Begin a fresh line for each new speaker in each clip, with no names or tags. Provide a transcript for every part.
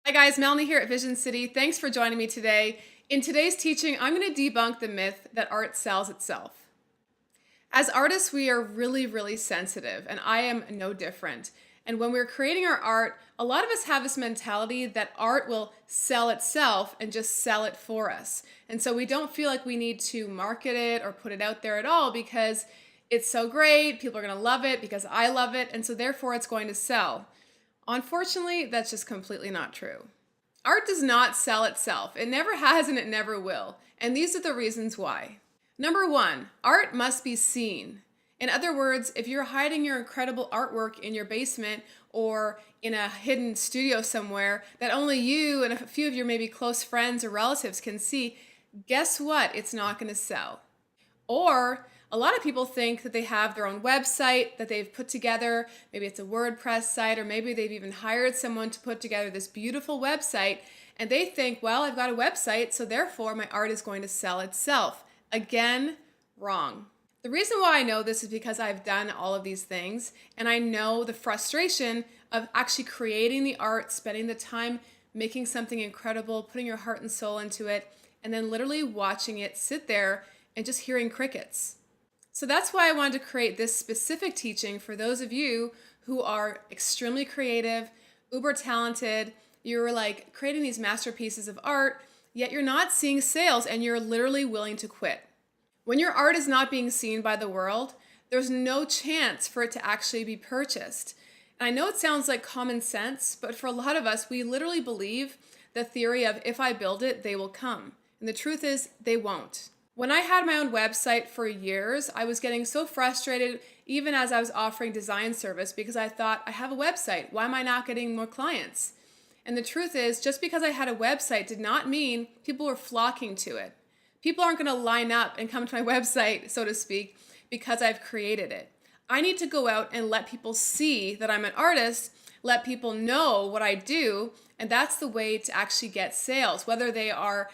Hi guys, Melanie here at Vision City. Thanks for joining me today. In today's teaching, I'm going to debunk the myth that art sells itself. As artists, we are really sensitive, and I am no different. And when we're creating our art, a lot of us have this mentality that art will sell itself and just sell it for us. And so we don't feel like we need to market it or put it out there at all because it's so great, people are going to love it because I love it, and so therefore it's going to sell. Unfortunately, that's just completely not true. Art does not sell itself. It never has and it never will. And these are the reasons why. Number one, art must be seen. In other words, if you're hiding your incredible artwork in your basement or in a hidden studio somewhere that only you and a few of your maybe close friends or relatives can see, guess what? It's not going to sell. Or a lot of people think that they have their own website that they've put together. Maybe it's a WordPress site, or maybe they've even hired someone to put together this beautiful website. And they think, well, I've got a website, so therefore my art is going to sell itself. Again, wrong. The reason why I know this is because I've done all of these things, and I know the frustration of actually creating the art, spending the time making something incredible, putting your heart and soul into it, and then literally watching it sit there and just hearing crickets. So that's why I wanted to create this specific teaching for those of you who are extremely creative, uber talented, you're like creating these masterpieces of art, yet you're not seeing sales and you're literally willing to quit. When your art is not being seen by the world, there's no chance for it to actually be purchased. And I know it sounds like common sense, but for a lot of us, we literally believe the theory of if I build it, they will come. And the truth is, they won't. When I had my own website for years, I was getting so frustrated even as I was offering design service because I thought, I have a website. Why am I not getting more clients? And the truth is, just because I had a website did not mean people were flocking to it. People aren't going to line up and come to my website, so to speak, because I've created it. I need to go out and let people see that I'm an artist, let people know what I do, and that's the way to actually get sales, whether they are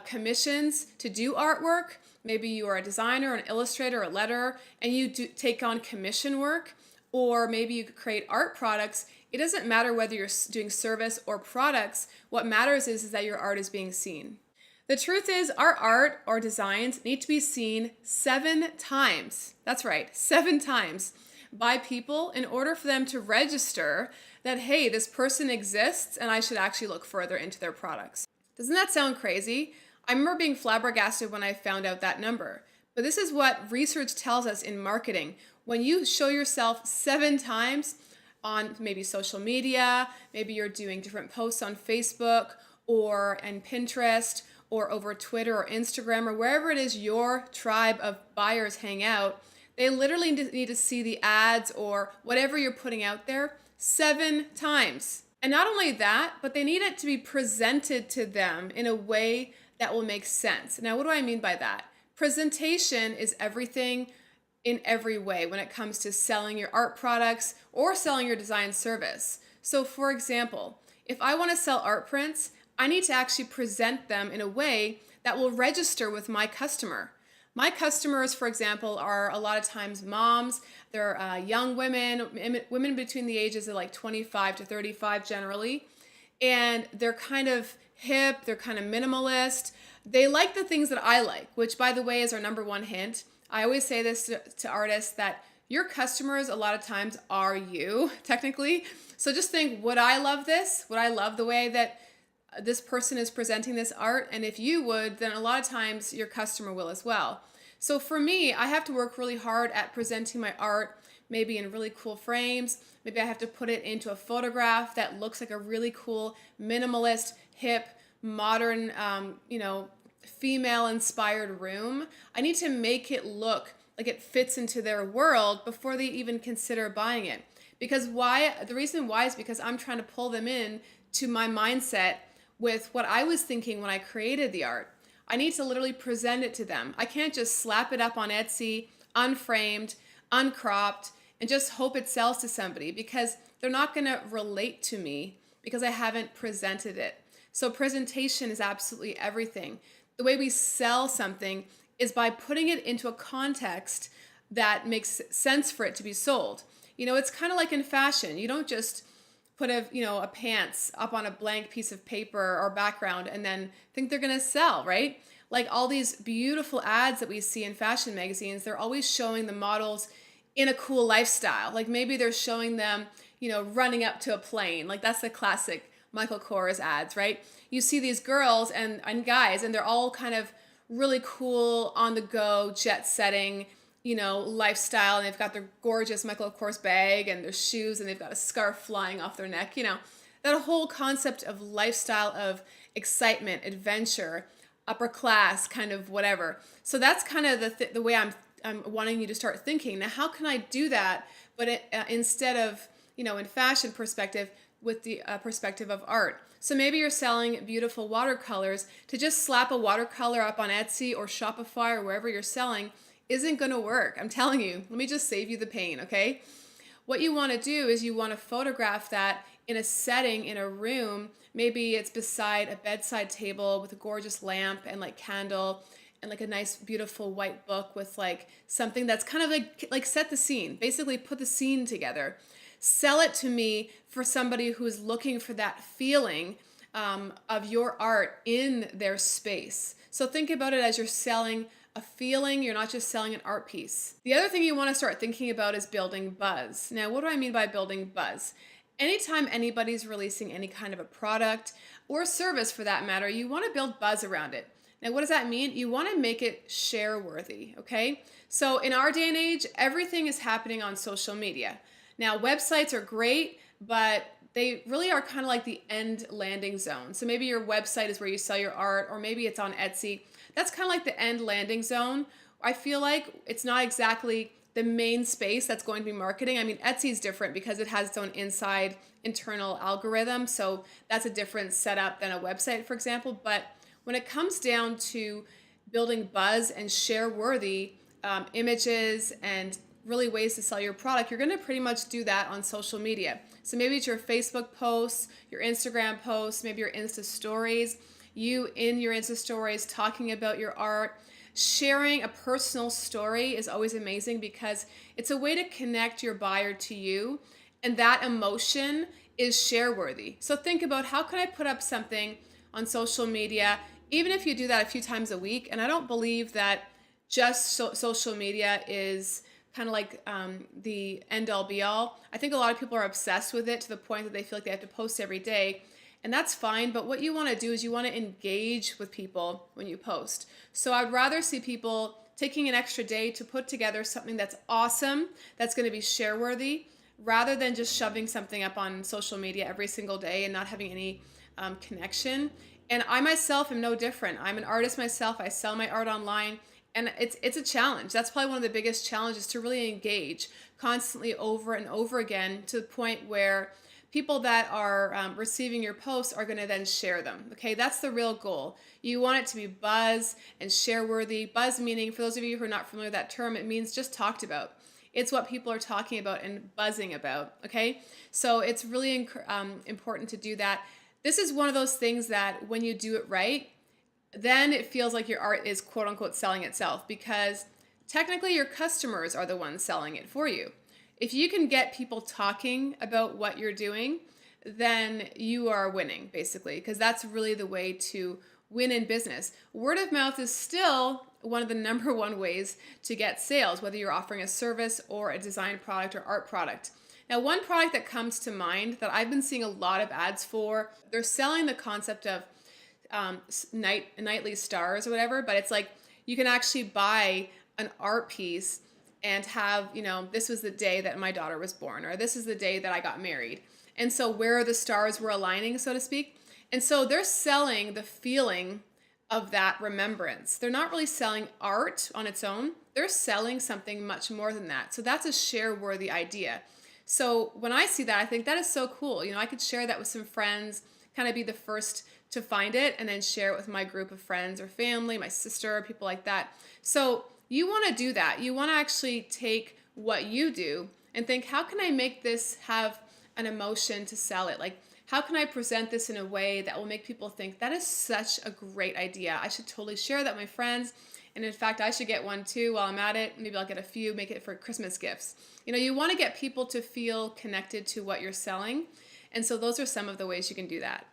commissions to do artwork. Maybe you are a designer, an illustrator, a letterer, and you do take on commission work, or maybe you create art products. It doesn't matter whether you're doing service or products. What matters is that your art is being seen. The truth is, our art or designs need to be seen 7 times. That's right, 7 times by people in order for them to register that, hey, this person exists and I should actually look further into their products. Doesn't that sound crazy? I remember being flabbergasted when I found out that number. But this is what research tells us in marketing. When you show yourself 7 times on maybe social media, maybe you're doing different posts on Facebook or on Pinterest or over Twitter or Instagram or wherever it is your tribe of buyers hang out, they literally need to see the ads or whatever you're putting out there 7 times. And not only that, but they need it to be presented to them in a way that will make sense. Now, what do I mean by that? Presentation is everything in every way when it comes to selling your art products or selling your design service. So for example, if I want to sell art prints, I need to actually present them in a way that will register with my customer. My customers, for example, are a lot of times moms. They're young women between the ages of like 25 to 35 generally. And they're kind of hip, they're kind of minimalist. They like the things that I like, which by the way is our number one hint. I always say this to artists that your customers a lot of times are you, technically. So just think, would I love this? Would I love the way that this person is presenting this art? And if you would, then a lot of times your customer will as well. So for me, I have to work really hard at presenting my art, maybe in really cool frames. Maybe I have to put it into a photograph that looks like a really cool, minimalist, hip, modern, female-inspired room. I need to make it look like it fits into their world before they even consider buying it. Because why? The reason why is because I'm trying to pull them in to my mindset with what I was thinking when I created the art. I need to literally present it to them. I can't just slap it up on Etsy, unframed, uncropped, and just hope it sells to somebody because they're not going to relate to me because I haven't presented it. So presentation is absolutely everything. The way we sell something is by putting it into a context that makes sense for it to be sold. You know, it's kind of like in fashion. You don't just put a pants up on a blank piece of paper or background and then think they're going to sell, right? Like all these beautiful ads that we see in fashion magazines, they're always showing the models in a cool lifestyle. Like maybe they're showing them, running up to a plane. Like that's the classic Michael Kors ads, right? You see these girls and guys, and they're all kind of really cool, on the go, jet setting, lifestyle. And they've got their gorgeous Michael Kors bag and their shoes, and they've got a scarf flying off their neck, that whole concept of lifestyle, of excitement, adventure, upper class, kind of whatever. So that's kind of the way I'm wanting you to start thinking. Now, how can I do that? But instead of, in fashion perspective, with the perspective of art. So maybe you're selling beautiful watercolors. To just slap a watercolor up on Etsy or Shopify or wherever you're selling isn't going to work. I'm telling you, let me just save you the pain, okay? What you want to do is you want to photograph that in a setting, in a room. Maybe it's beside a bedside table with a gorgeous lamp and like candle and like a nice beautiful white book with like something that's kind of like set the scene, basically put the scene together. Sell it to me for somebody who is looking for that feeling of your art in their space. So think about it as you're selling a feeling. You're not just selling an art piece. The other thing you want to start thinking about is building buzz. Now, what do I mean by building buzz? Anytime anybody's releasing any kind of a product or service for that matter, you want to build buzz around it. Now, what does that mean? You want to make it share worthy, okay? So in our day and age, everything is happening on social media. Now, websites are great, but they really are kind of like the end landing zone. So maybe your website is where you sell your art, or maybe it's on Etsy. That's kind of like the end landing zone. I feel like it's not exactly the main space that's going to be marketing. I mean, Etsy is different because it has its own inside internal algorithm. So that's a different setup than a website, for example. But when it comes down to building buzz and share worthy images and really ways to sell your product, you're going to pretty much do that on social media. So maybe it's your Facebook posts, your Instagram posts, maybe your Insta stories, you in your Insta stories talking about your art. Sharing a personal story is always amazing because it's a way to connect your buyer to you, and that emotion is share worthy. So think about, how can I put up something on social media, even if you do that a few times a week. And I don't believe that just social media is kind of like the end all be all. I think a lot of people are obsessed with it to the point that they feel like they have to post every day. And that's fine, but what you want to do is you want to engage with people when you post. So I'd rather see people taking an extra day to put together something that's awesome, that's going to be share worthy, rather than just shoving something up on social media every single day and not having any connection. And I myself am no different. I'm an artist myself. I sell my art online. And it's a challenge. That's probably one of the biggest challenges, to really engage constantly over and over again, to the point where people that are receiving your posts are going to then share them. Okay, that's the real goal. You want it to be buzz and share worthy. Buzz meaning, for those of you who are not familiar with that term, it means just talked about. It's what people are talking about and buzzing about. Okay, so it's really important to do that. This is one of those things that when you do it right, then it feels like your art is quote unquote selling itself, because technically your customers are the ones selling it for you. If you can get people talking about what you're doing, then you are winning, basically, because that's really the way to win in business. Word of mouth is still one of the number one ways to get sales, whether you're offering a service or a design product or art product. Now, one product that comes to mind that I've been seeing a lot of ads for, they're selling the concept of nightly stars or whatever, but it's like you can actually buy an art piece and have, this was the day that my daughter was born, or this is the day that I got married. And so where the stars were aligning, so to speak. And so they're selling the feeling of that remembrance. They're not really selling art on its own. They're selling something much more than that. So that's a share-worthy idea. So when I see that, I think that is so cool. I could share that with some friends, kind of be the first to find it, and then share it with my group of friends or family, my sister, people like that. So you want to do that. You want to actually take what you do and think, how can I make this have an emotion to sell it? Like, how can I present this in a way that will make people think that is such a great idea? I should totally share that with my friends. And in fact, I should get one too while I'm at it. Maybe I'll get a few, make it for Christmas gifts. You want to get people to feel connected to what you're selling. And so those are some of the ways you can do that.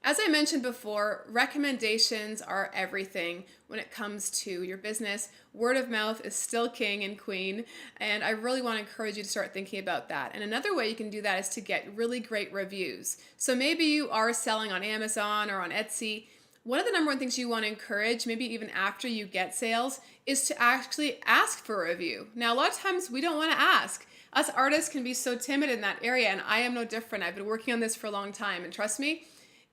As I mentioned before, recommendations are everything when it comes to your business. Word of mouth is still king and queen, and I really want to encourage you to start thinking about that. And another way you can do that is to get really great reviews. So maybe you are selling on Amazon or on Etsy. One of the number one things you want to encourage, maybe even after you get sales, is to actually ask for a review. Now, a lot of times we don't want to ask. Us artists can be so timid in that area, and I am no different. I've been working on this for a long time, and trust me,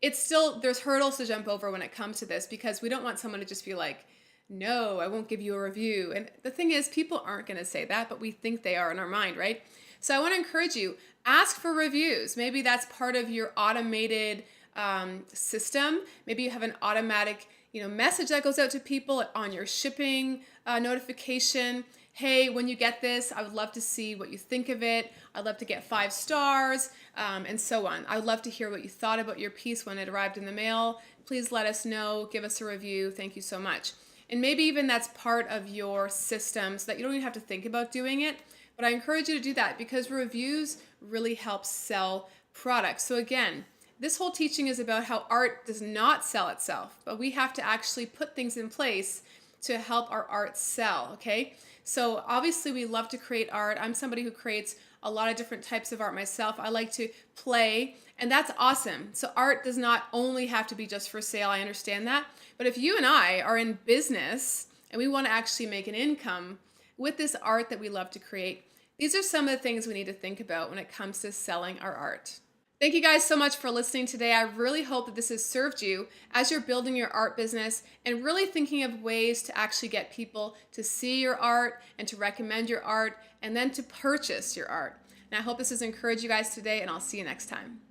there's hurdles to jump over when it comes to this, because we don't want someone to just be like, no, I won't give you a review. And the thing is, people aren't going to say that, but we think they are in our mind, right? So I want to encourage you, ask for reviews. Maybe that's part of your automated system. Maybe you have an automatic message that goes out to people on your shipping notification. Hey, when you get this, I would love to see what you think of it. I'd love to get 5 stars, and so on. I would love to hear what you thought about your piece when it arrived in the mail. Please let us know. Give us a review. Thank you so much. And maybe even that's part of your system so that you don't even have to think about doing it. But I encourage you to do that because reviews really help sell products. So again, this whole teaching is about how art does not sell itself, but we have to actually put things in place to help our art sell, okay? So obviously we love to create art. I'm somebody who creates a lot of different types of art myself. I like to play, and that's awesome. So art does not only have to be just for sale, I understand that. But if you and I are in business and we want to actually make an income with this art that we love to create, these are some of the things we need to think about when it comes to selling our art. Thank you guys so much for listening today. I really hope that this has served you as you're building your art business and really thinking of ways to actually get people to see your art and to recommend your art and then to purchase your art. And I hope this has encouraged you guys today, and I'll see you next time.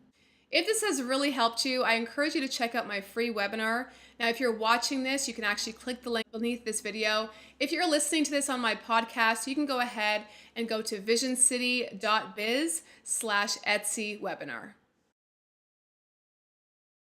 If this has really helped you, I encourage you to check out my free webinar. Now, if you're watching this, you can actually click the link beneath this video. If you're listening to this on my podcast, you can go ahead and go to visioncity.biz/Etsy webinar.